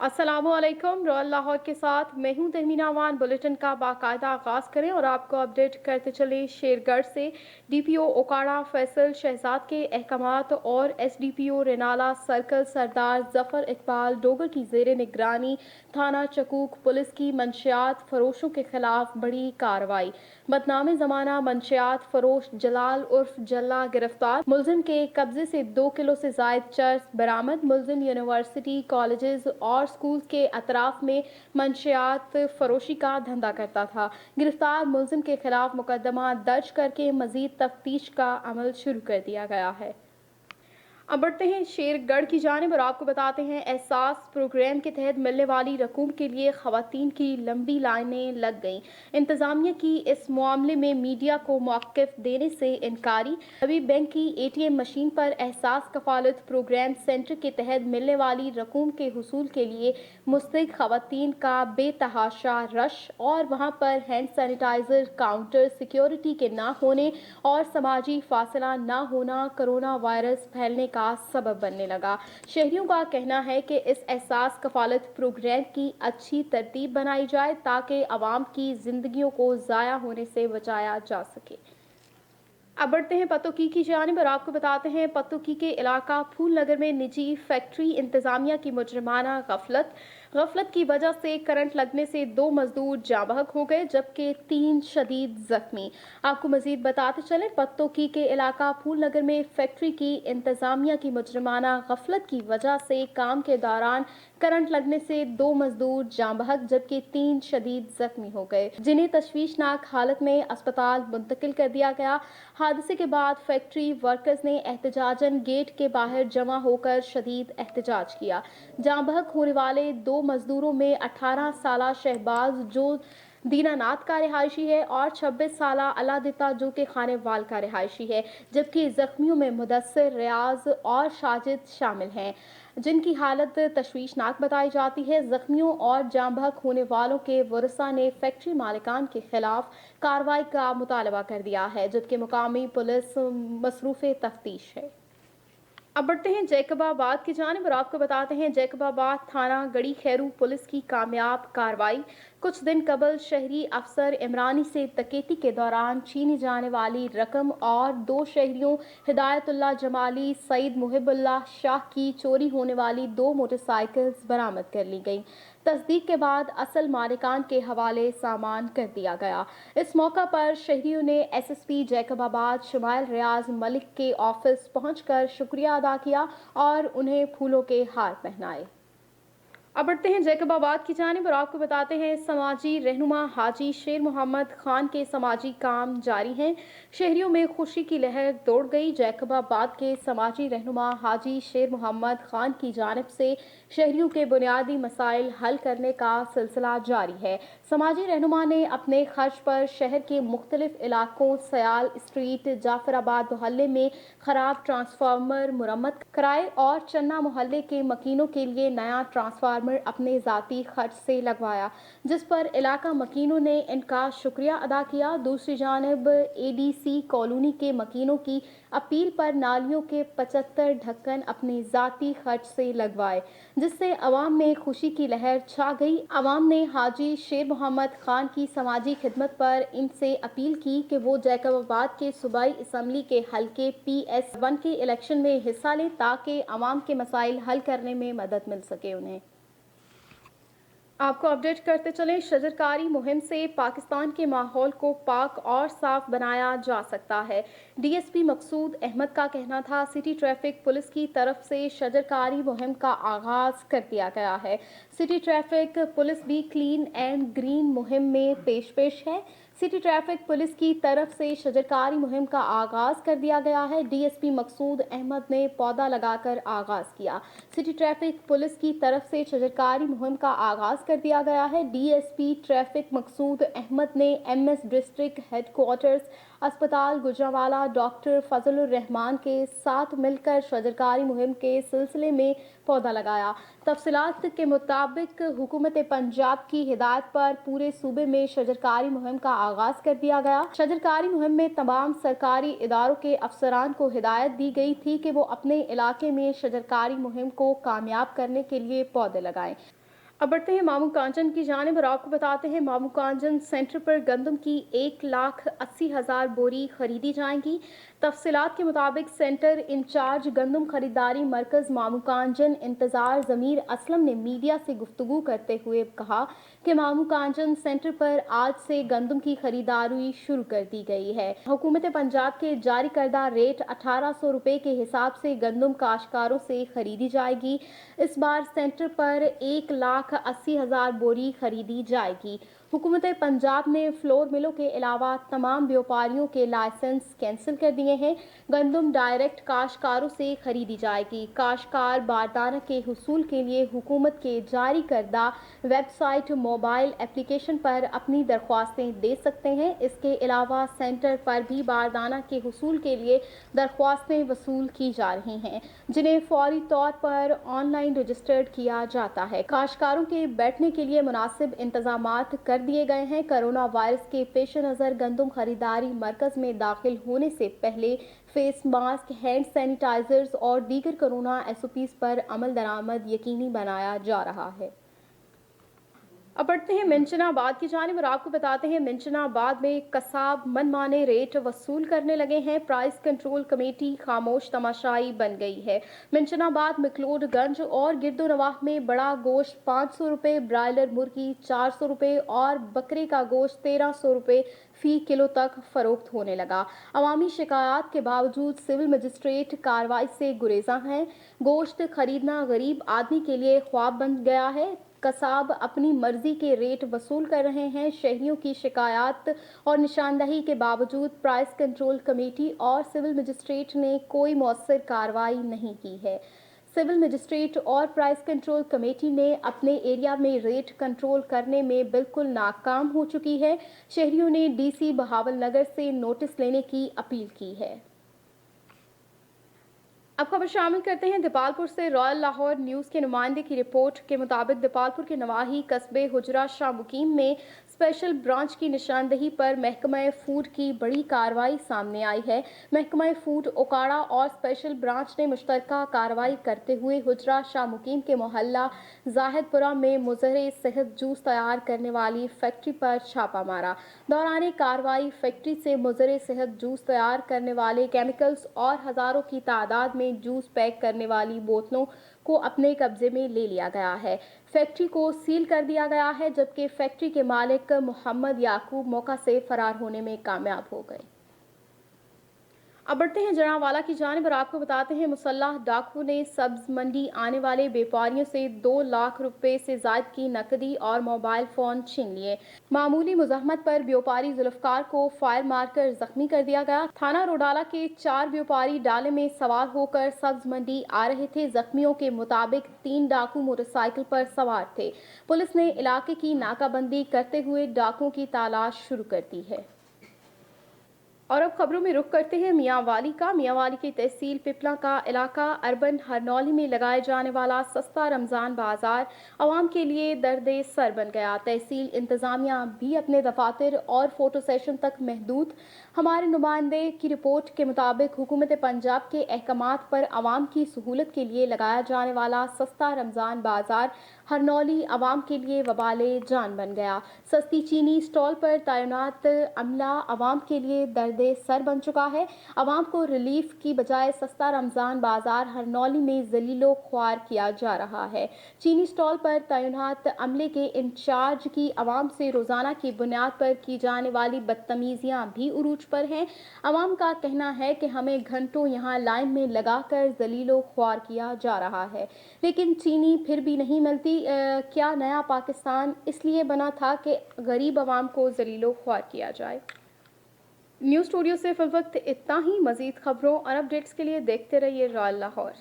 अस्सलामुअलैकुम। रॉयल लाहौर के साथ मैं हूं तहमीना अमान। बुलेटिन का बाकायदा आगाज़ करें और आपको अपडेट करते चले। शेरगढ़ से DPO ओकाड़ा फैसल शहजाद के अहकामात और SDPO रेनाला सर्कल सरदार जफर इकबाल डोगर की जेर निगरानी थाना चकूक पुलिस की मंशियात फरोशों के खिलाफ बड़ी कार्रवाई। बदनाम ज़माना मंशियात फरोश जलाल उर्फ जल्ला गिरफ्तार। मुलजिम के कब्जे से 2 किलो से जायद चर्स बरामद। मुलजिम यूनिवर्सिटी कॉलेजेस और स्कूल के अतराफ में मंशियात फरोशी का धंधा करता था। गिरफ्तार मुलजिम के खिलाफ मुकदमा दर्ज करके मजीद तफ्तीश का अमल शुरू कर दिया गया है। अब बढ़ते हैं शेरगढ़ की जानिब और आपको बताते हैं एहसास प्रोग्राम के तहत मिलने वाली रकूम के लिए खवातीन की लंबी लाइनें लग गईं। इंतजामिया की इस मामले में मीडिया को मौक़िफ़ देने से इनकारी। अभी बैंक की ATM मशीन पर एहसास कफालत प्रोग्राम सेंटर के तहत मिलने वाली रकूम के हुसूल के लिए मुस्तहिक खवातीन का बेतहाशा रश और वहाँ पर हैंड सैनिटाइज़र काउंटर सिक्योरिटी के ना होने और समाजी फासला ना होना कोरोना वायरस फैलने का सबब बनने लगा। शहरियों का कहना है कि इस एहसास कफालत प्रोग्राम की अच्छी तरतीब बनाई जाए ताकि आवाम की जिंदगियों को ज़ाया होने से बचाया जा सके। अब बढ़ते हैं पतोकी की जानिब और आपको बताते हैं पतोकी के इलाका फूल नगर में निजी फैक्ट्री इंतजामिया की मुजरिमाना गफलत की वजह से करंट लगने से 2 मजदूर जाँ बहक हो गए जबकि 3 शदीद जख्मी। आपको मजीद बताते चले पतोकी के इलाका फूल नगर में फैक्ट्री की इंतजामिया की मुजरिमाना गफलत की वजह से काम के दौरान करंट लगने से 2 मजदूर जाँ बहक जबकि 3 शदीद जख्मी हो गए जिन्हें तशवीशनाक हालत में अस्पताल मुंतकिल कर दिया गया। हादसे के बाद फैक्ट्री वर्कर्स ने एहतजाजन गेट के बाहर जमा होकर शदीद एहतजाज किया। जाँ बहक होने वाले 2 मजदूरों में 18 साला शहबाज जो दीनानाथ का रिहायशी है और 26 साला अलादिता जो के खाने वाल का रिहायशी है जबकि जख्मियों में मुदस्सिर रियाज और साजिद शामिल हैं जिनकी हालत तशवीशनाक बताई जाती है। जख्मियों और जाँ बहक होने वालों के वरसा ने फैक्ट्री मालिकान के खिलाफ कार्रवाई का मुतालबा कर दिया है जबकि मुकामी पुलिस मसरूफ़ तफ्तीश है। अब बढ़ते हैं जैकबाबाद की जानिब और आपको बताते हैं जैकबाबाद थाना गड़ी खैरू पुलिस की कामयाब कार्रवाई। कुछ दिन कबल शहरी अफसर इमरानी से तकेती के दौरान छीनी जाने वाली रकम और 2 शहरियों हिदायतुल्लाह जमाली सईद मुहिबुल्लाह शाह की चोरी होने वाली 2 मोटरसाइकिल्स बरामद कर ली गई। तस्दीक के बाद असल मालिकान के हवाले सामान कर दिया गया। इस मौका पर शहरियों ने SSP जैकबाबाद शमाइल रियाज मलिक के ऑफिस पहुंचकर शुक्रिया अदा किया और उन्हें फूलों के हार पहनाए। अब बढ़ते हैं जैकबाबाद की जानिब और आपको बताते हैं समाजी रहनुमा हाजी शेर मोहम्मद खान के समाजी काम जारी हैं। शहरियों में खुशी की लहर दौड़ गई। जैकबाबाद के समाजी रहनुमा हाजी शेर मोहम्मद खान की जानिब से शहरियों के बुनियादी मसाइल हल करने का सिलसिला जारी है। समाजी रहनुमा ने अपने खर्च पर शहर के मुख्तलिफ इलाकों सयाल स्ट्रीट जाफराबाद मोहल्ले में खराब ट्रांसफार्मर मुरम्मत कराए और चन्ना मोहल्ले के मकीनों के लिए नया ट्रांसफार्मर अपने ज़ाती खर्च से लगवाया जिस पर इलाका मकीनों ने इनका शुक्रिया अदा किया। दूसरी जानिब ADC कॉलोनी के मकीनों की अपील पर नालियों के 75 ढक्कन अपने ज़ाती खर्च से लगवाए जिससे अवाम में खुशी की लहर छा गई। अवाम ने हाजी शेर मोहम्मद खान की समाजी खिदमत पर इनसे अपील की कि वो जैकबाबाद के सूबाई असम्बली के हल्के PS1 के इलेक्शन में हिस्सा लें ताकि अवाम के मसाइल हल करने में मदद मिल सके उन्हें। आपको अपडेट करते चलें शजरकारी मुहिम से पाकिस्तान के माहौल को पाक और साफ बनाया जा सकता है। DSP मकसूद अहमद का कहना था सिटी ट्रैफिक पुलिस की तरफ से शजरकारी मुहिम का आगाज कर दिया गया है। सिटी ट्रैफिक पुलिस भी क्लीन एंड ग्रीन मुहिम में पेश है। सिटी ट्रैफिक पुलिस की तरफ से शजरकारी मुहिम का आगाज कर दिया गया है। DSP मकसूद अहमद ने पौधा लगाकर आगाज किया। सिटी ट्रैफिक पुलिस की तरफ से शजरकारी मुहिम का आगाज कर दिया गया है। DSP ट्रैफिक मकसूद अहमद ने MS डिस्ट्रिक्ट हेडक्वार्टर्स अस्पताल गुजरांवाला डॉक्टर फजलुर रहमान के साथ मिलकर शजरकारी मुहिम के सिलसिले में पौधा लगाया। तफसीलात के मुताबिक हुकूमत पंजाब की हिदायत पर पूरे सूबे में शजरकारी मुहिम का आगाज कर दिया गया। शजरकारी मुहिम में तमाम सरकारी इदारों के अफसरान को हिदायत दी गई थी कि वो अपने इलाके में शजरकारी मुहिम को कामयाब करने के लिए पौधे लगाएं। अब बढ़ते हैं मामू कांचन की जानिब और आपको बताते हैं मामू कांचन सेंटर पर गंदम की 1,80,000 बोरी खरीदी जाएंगी। तफसीलात के मुताबिक सेंटर इंचार्ज गंदम खरीदारी मरकज़ मामू कांचन इंतज़ार ज़मीर असलम ने मीडिया से गुफ्तगू करते हुए कहा कि मामू कांचन सेंटर पर आज से गंदम की खरीदारी शुरू कर दी गई है। हुकूमत पंजाब के जारी करदा रेट 1800 रुपये के हिसाब से गंदम काश्तकारों से खरीदी जाएगी। इस बार सेंटर पर 1,80,000 बोरी खरीदी जाएगी। हुकूमत पंजाब ने फ्लोर मिलों के अलावा तमाम व्यापारियों के लाइसेंस कैंसिल कर दिए हैं। गंदम डायरेक्ट काश्तकारों से खरीदी जाएगी। काश्तकार बारदाना के हुसूल के लिए हुकूमत के जारी करदा वेबसाइट मोबाइल एप्लीकेशन पर अपनी दरख्वास्तें दे सकते हैं। इसके अलावा सेंटर पर भी बारदाना के हुसूल के लिए दरख्वास्तें वसूल की जा रही हैं, जिन्हें फौरी तौर पर ऑनलाइन रजिस्टर्ड किया जाता है। काश्तकारों के बैठने के लिए मुनासिब इंतजामात कर दिए गए हैं। कोरोना वायरस के पेश नज़र गंदम खरीदारी मरकज में दाखिल होने से पहले फेस मास्क, हैंड सैनिटाइजर्स और दीगर कोरोना SOPs पर अमल दरामद यकीनी बनाया जा रहा है। अब बढ़ते हैं मिंचनाबाद की जानिब और आपको बताते हैं मिंचनाबाद में कसाब मनमाने रेट वसूल करने लगे हैं। प्राइस कंट्रोल कमेटी खामोश तमाशाई बन गई है। मिंचनाबाद, मकलोडगंज और गिरदोनवाह में बड़ा गोश्त 500 रुपये, ब्रायलर मुर्गी 400 रुपये और बकरे का गोश्त 1300 रुपये फी किलो तक फरोख्त होने लगा। अवामी शिकायत के बावजूद सिविल मजिस्ट्रेट कार्रवाई से गुरेजा हैं। गोश्त खरीदना गरीब आदमी के लिए ख्वाब बन गया है। कसाब अपनी मर्जी के रेट वसूल कर रहे हैं। शहरियों की शिकायत और निशानदही के बावजूद प्राइस कंट्रोल कमेटी और सिविल मजिस्ट्रेट ने कोई मौसर कार्रवाई नहीं की है। सिविल मजिस्ट्रेट और प्राइस कंट्रोल कमेटी ने अपने एरिया में रेट कंट्रोल करने में बिल्कुल नाकाम हो चुकी है। शहरियों ने DC बहावल नगर से नोटिस लेने की अपील की है। अब खबर शामिल करते हैं दीपालपुर से। रॉयल लाहौर न्यूज़ के नुमाइंदे की रिपोर्ट के मुताबिक दीपालपुर के नवाही कस्बे हुजरा शाह मुकीम में स्पेशल ब्रांच की निशानदही पर महकमा फूड की बड़ी कार्रवाई सामने आई है। महकमा फूड ओकाड़ा और स्पेशल ब्रांच ने मुश्तरका कार्रवाई करते हुए हुजरा शाह मुकीम के मोहल्ला जाहिदपुरा में मुज़हरे सेहत जूस तैयार करने वाली फैक्ट्री पर छापा मारा। दौरान कार्रवाई फैक्ट्री से मुज़हरे सेहत जूस तैयार करने वाले केमिकल्स और हज़ारों की तादाद में जूस पैक करने वाली बोतलों को अपने कब्जे में ले लिया गया है। फैक्ट्री को सील कर दिया गया है, जबकि फैक्ट्री के मालिक मोहम्मद याकूब मौका से फरार होने में कामयाब हो गए। अब बढ़ते हैं जनावाला की जानिब और आपको बताते हैं मुसल्लह डाकू ने सब्ज मंडी आने वाले व्यापारियों से 2 लाख रुपए से जायद की नकदी और मोबाइल फोन छीन लिए। मामूली मुज़ाहमत पर व्यापारी जुल्फकार को फायर मारकर जख्मी कर दिया गया। थाना रोडाला के 4 व्यापारी डाले में सवार होकर सब्ज मंडी आ रहे थे। जख्मियों के मुताबिक 3 डाकू मोटरसाइकिल पर सवार थे। पुलिस ने इलाके की नाकाबंदी करते हुए डाकुओं की तलाश शुरू कर दी है। और अब खबरों में रुख करते हैं मियांवाली का। मियांवाली की तहसील पिपला का इलाका अर्बन हरनौली में लगाए जाने वाला सस्ता रमज़ान बाजार आवाम के लिए दर्द सर बन गया। तहसील इंतज़ामिया भी अपने दफातर और फोटो सेशन तक महदूद। हमारे नुमाइंदे की रिपोर्ट के मुताबिक हुकूमत पंजाब के अहकामात पर आवाम की सहूलत के लिए लगाया जाने वाला सस्ता रमज़ान बाजार हरनौली आवाम के लिए वबाले जान बन गया। सस्ती चीनी स्टॉल पर तैनात अमला आवाम के लिए दर्द सर बन चुका है। आवाम को रिलीफ की बजाय सस्ता रमज़ान बाजार हरनौली में जलीलो ख्वार किया जा रहा है। चीनी स्टॉल पर तैनात अमले के इंचार्ज की आवाम से रोज़ाना की बुनियाद पर की जाने वाली बदतमीजियां भी उरूज पर हैं। आवाम का कहना है कि हमें घंटों यहाँ लाइन में लगाकर जलीलो ख्वार किया जा रहा है, लेकिन चीनी फिर भी नहीं मिलती। क्या नया पाकिस्तान इसलिए बना था कि गरीब आवाम को जलीलो ख्वार किया जाए। न्यूज़ स्टूडियो से फिल वक्त इतना ही। मज़ीद खबरों और अपडेट्स के लिए देखते रहिए रॉयल लाहौर।